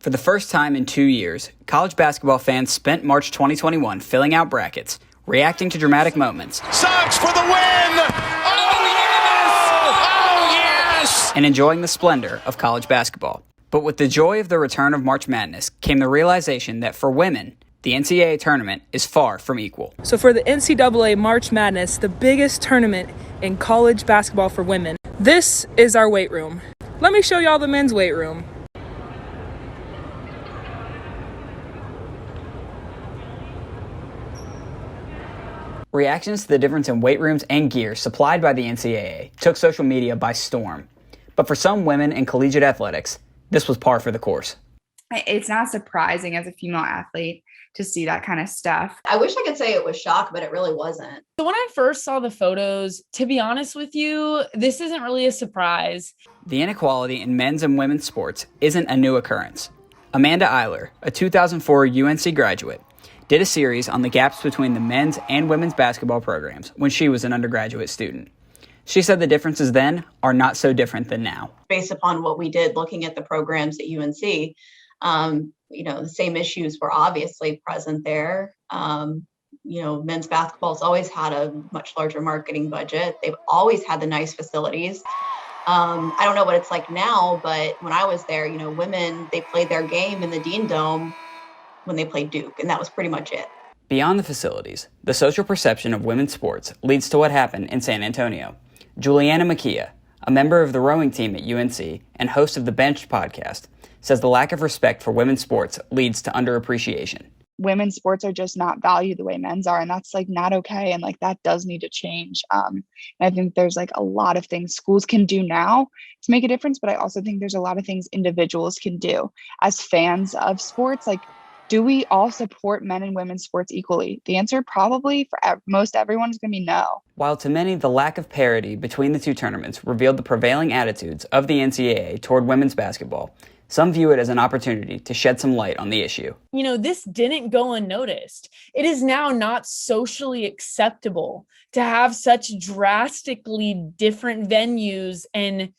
For the first time in 2 years, college basketball fans spent March 2021 filling out brackets, reacting to dramatic moments. Sox for the win! Oh, yes! Oh, yes! And enjoying the splendor of college basketball. But with the joy of the return of March Madness came the realization that for women, the NCAA tournament is far from equal. So for the NCAA March Madness, the biggest tournament in college basketball for women, this is our weight room. Let me show y'all the men's weight room. Reactions to the difference in weight rooms and gear supplied by the NCAA took social media by storm. But for some women in collegiate athletics, this was par for the course. It's not surprising as a female athlete to see that kind of stuff. I wish I could say it was shock, but it really wasn't. So when I first saw the photos, to be honest with you, this isn't really a surprise. The inequality in men's and women's sports isn't a new occurrence. Amanda Eiler, a 2004 UNC graduate, did a series on the gaps between the men's and women's basketball programs when she was an undergraduate student. She said the differences then are not so different than now. Based upon what we did looking at the programs at UNC, the same issues were obviously present there. Men's basketball's always had a much larger marketing budget. They've always had the nice facilities. I don't know what it's like now, but when I was there, women, they played their game in the Dean Dome when they played Duke, and that was pretty much it. Beyond the facilities, the social perception of women's sports leads to what happened in San Antonio. Juliana Makia, a member of the rowing team at UNC and host of the Bench podcast, says the lack of respect for women's sports leads to underappreciation. Women's sports are just not valued the way men's are, and that's not okay, and that does need to change. And I think there's a lot of things schools can do now to make a difference, but I also think there's a lot of things individuals can do as fans of sports. Do we all support men and women's sports equally? The answer probably for most everyone is going to be no. While to many, the lack of parity between the two tournaments revealed the prevailing attitudes of the NCAA toward women's basketball, some view it as an opportunity to shed some light on the issue. This didn't go unnoticed. It is now not socially acceptable to have such drastically different venues and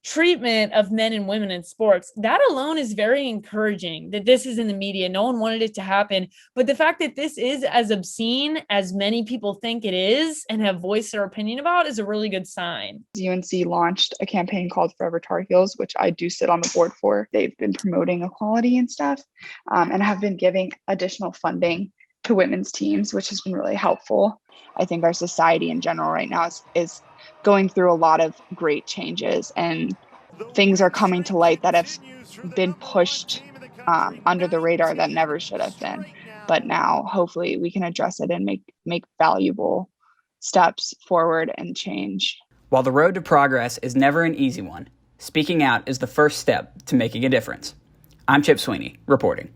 treatment of men and women in sports. That alone is very encouraging that this is in the media. No one wanted it to happen, but the fact that this is as obscene as many people think it is and have voiced their opinion about is a really good sign. UNC launched a campaign called Forever Tar Heels, which I do sit on the board for. They've been promoting equality and stuff, and have been giving additional funding to women's teams, which has been really helpful. I think our society in general right now is going through a lot of great changes, and things are coming to light that have been pushed under the radar that never should have been. But now hopefully we can address it and make valuable steps forward and change. While the road to progress is never an easy one, speaking out is the first step to making a difference. I'm Chip Sweeney, reporting.